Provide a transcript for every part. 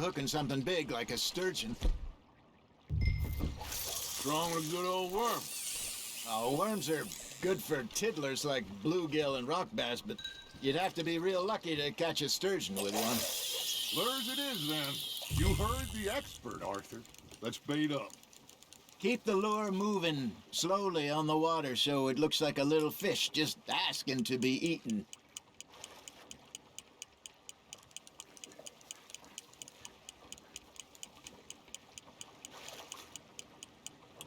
hooking something big like a sturgeon. Strong with a good old worm. Oh, worms are good for tiddlers like bluegill and rock bass, but you'd have to be real lucky to catch a sturgeon with one. Lures it is, then. You heard the expert, Arthur. Let's bait up. Keep the lure moving slowly on the water so it looks like a little fish just asking to be eaten.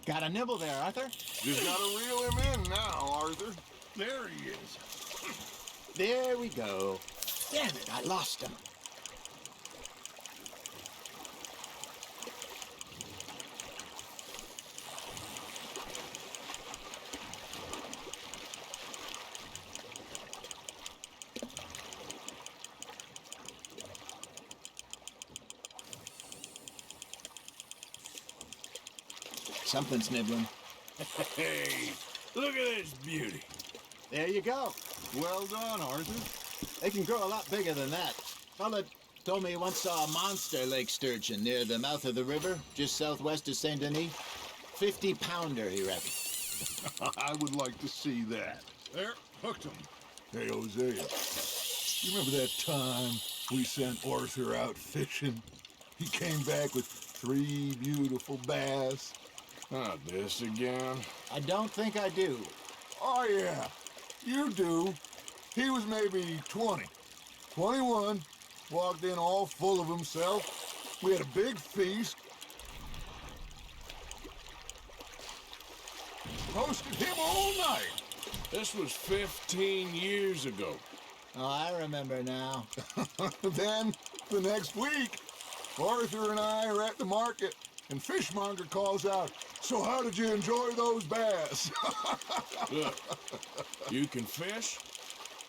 Got a nibble there, Arthur? Just gotta reel him in now, Arthur. There he is. There we go. Damn it, I lost him. Something's nibbling. Hey, look at this beauty. There you go. Well done, Arthur. They can grow a lot bigger than that. Fella told me he once saw a monster lake sturgeon near the mouth of the river, just southwest of Saint Denis. 50-pounder, he reckoned. I would like to see that. There, hooked him. Hey, Hosea. You remember that time we sent Arthur out fishing? He came back with 3 beautiful bass. Not this again. I don't think I do. Oh, yeah. You do. He was maybe 20. 21. Walked in all full of himself. We had a big feast. Roasted him all night. This was 15 years ago. Oh, I remember now. Then, the next week, Arthur and I are at the market, and Fishmonger calls out, "So how did you enjoy those bass?" Look, you can fish,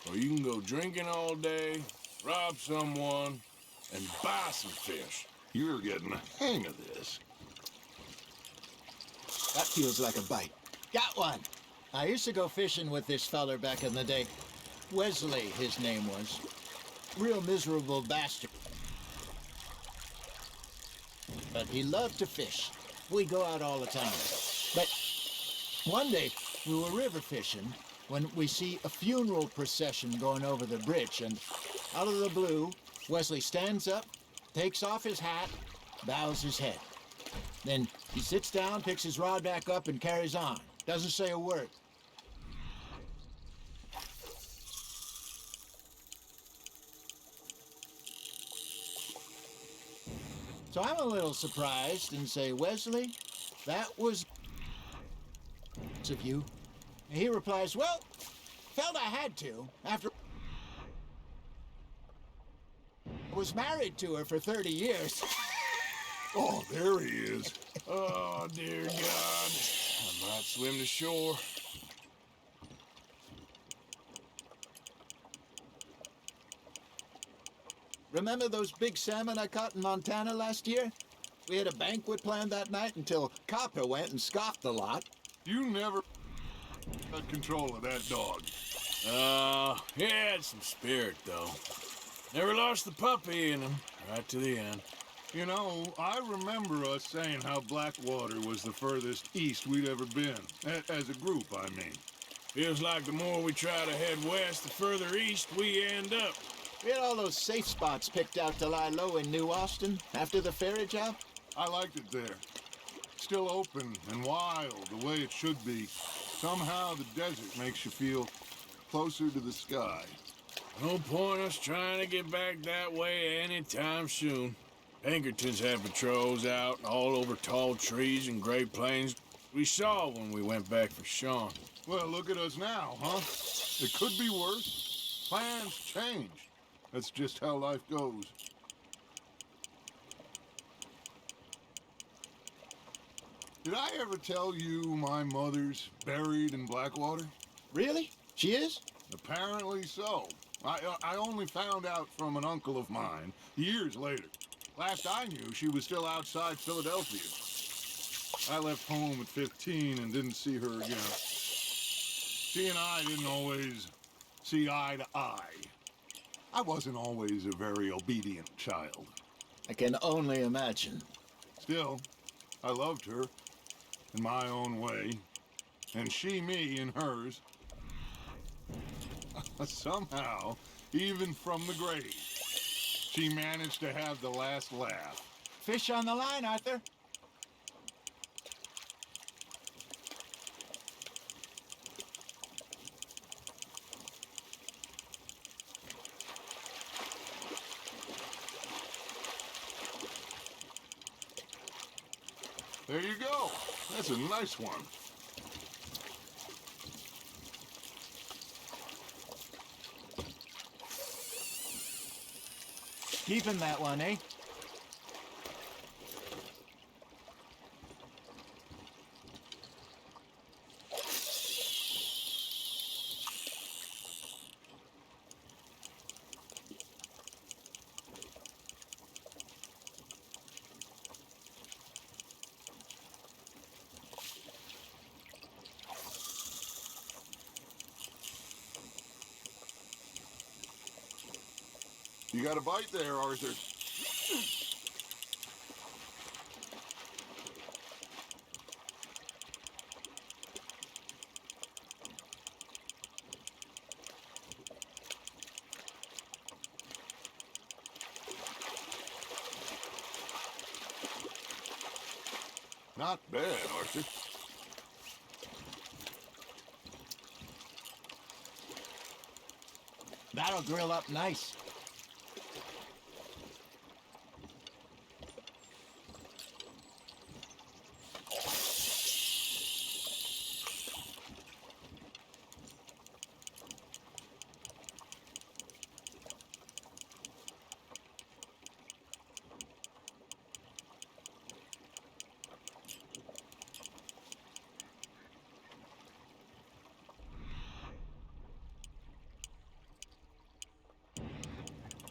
or you can go drinking all day, rob someone, and buy some fish. You're getting the hang of this. That feels like a bite. Got one. I used to go fishing with this feller back in the day. Wesley, his name was. Real miserable bastard. But he loved to fish. We go out all the time. But one day, we were river fishing when we see a funeral procession going over the bridge, and out of the blue, Wesley stands up, takes off his hat, bows his head. Then he sits down, picks his rod back up, and carries on. Doesn't say a word. So I'm a little surprised and say, "Wesley, that was of you." And he replies, "Well, felt I had to after I was married to her for 30 years. Oh, there he is. Oh, dear God. I might swim to shore. Remember those big salmon I caught in Montana last year? We had a banquet planned that night until Copper went and scoffed the lot. You never got control of that dog. He had some spirit, though. Never lost the puppy in him, right to the end. You know, I remember us saying how Blackwater was the furthest east we'd ever been. As a group, I mean. Feels like the more we try to head west, the further east we end up. We had all those safe spots picked out to lie low in New Austin after the ferry job. I liked it there. Still open and wild, the way it should be. Somehow the desert makes you feel closer to the sky. No point us trying to get back that way anytime soon. Pinkertons had patrols out all over tall trees and Great Plains. We saw when we went back for Sean. Well, look at us now, huh? It could be worse. Plans change. That's just how life goes. Did I ever tell you my mother's buried in Blackwater? Really? She is? Apparently so. I only found out from an uncle of mine years later. Last I knew, she was still outside Philadelphia. I left home at 15 and didn't see her again. She and I didn't always see eye to eye. I wasn't always a very obedient child. I can only imagine. Still, I loved her in my own way, and she me in hers. Somehow, even from the grave, she managed to have the last laugh. Fish on the line, Arthur. There you go. That's a nice one. Keeping that one, eh? You got a bite there, Arthur. Not bad, Arthur. That'll grill up nice.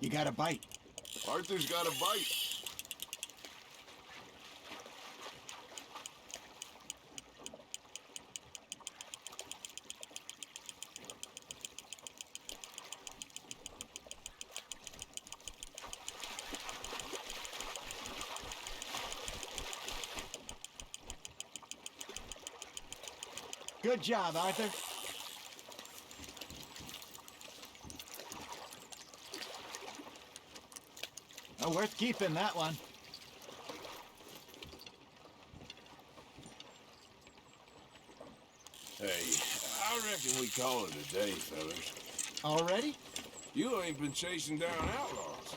You got a bite. Arthur's got a bite. Good job, Arthur. Oh, worth keeping, that one. Hey, I reckon we call it a day, fellas. Already? You ain't been chasing down outlaws.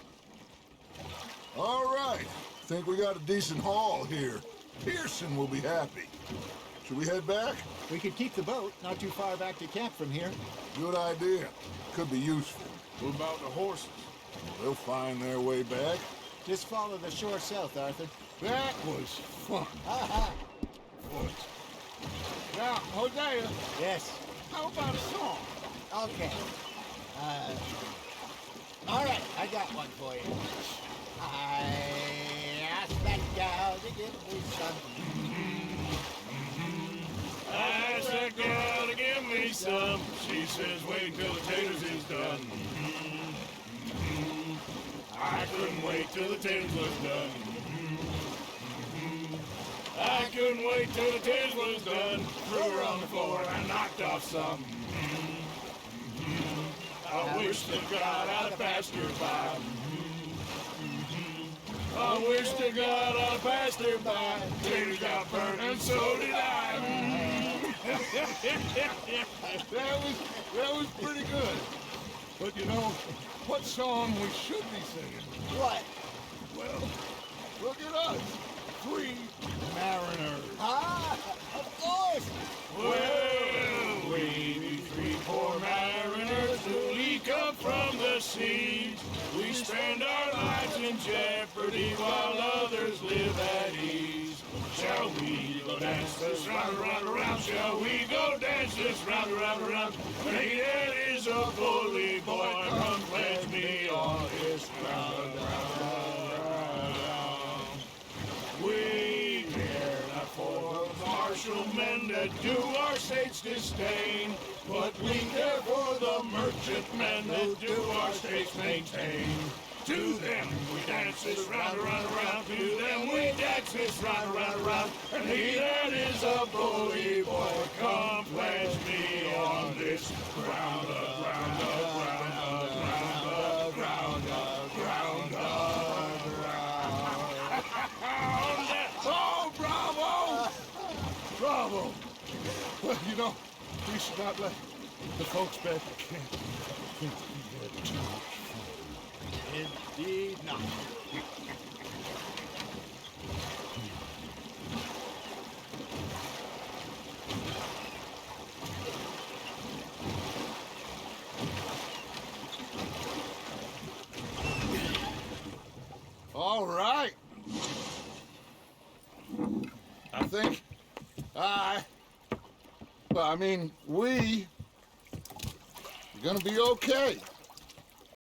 All right. Think we got a decent haul here. Pearson will be happy. Should we head back? We could keep the boat not too far back to camp from here. Good idea. Could be useful. What about the horses? They'll find their way back. Just follow the shore south, Arthur. That was fun. Aha! Now, Hosea, Yes. how about a song? Okay. All right, I got one for you. I asked that gal to give me some. I asked that girl to give me some. She says, wait till the taters is done. I couldn't wait till the taters was done. I couldn't wait till the taters was done. Threw her on the floor and knocked off some. I wish to God I'd passed her by. I wish to God I passed her by. Taters got burnt and so did I. That was pretty good. But you know, what song we should be singing? What? Well, look at us. 3 mariners. Ah, of course. Well, we be 3 poor mariners who come from the seas. We spend our lives in jeopardy while others live at ease. Shall we go dance this round, round, around? Shall we go dance this round, round, around? Hey, that is a bully boy. Come pledge me on this round, round, round. We care not for the martial men that do our state's disdain, but we care for the merchant men that do our state's maintain. to them. We dance this round, around, around to them. We dance this round, around, around. And he that is a bully boy, come pledge me on this ground up, ground up, ground up, ground up, ground up, ground up, ground up. Oh, bravo! Bravo! Well, you know, we should not let the folks back at camp think we had too much fun. Indeed not. All right. I think we are gonna be okay.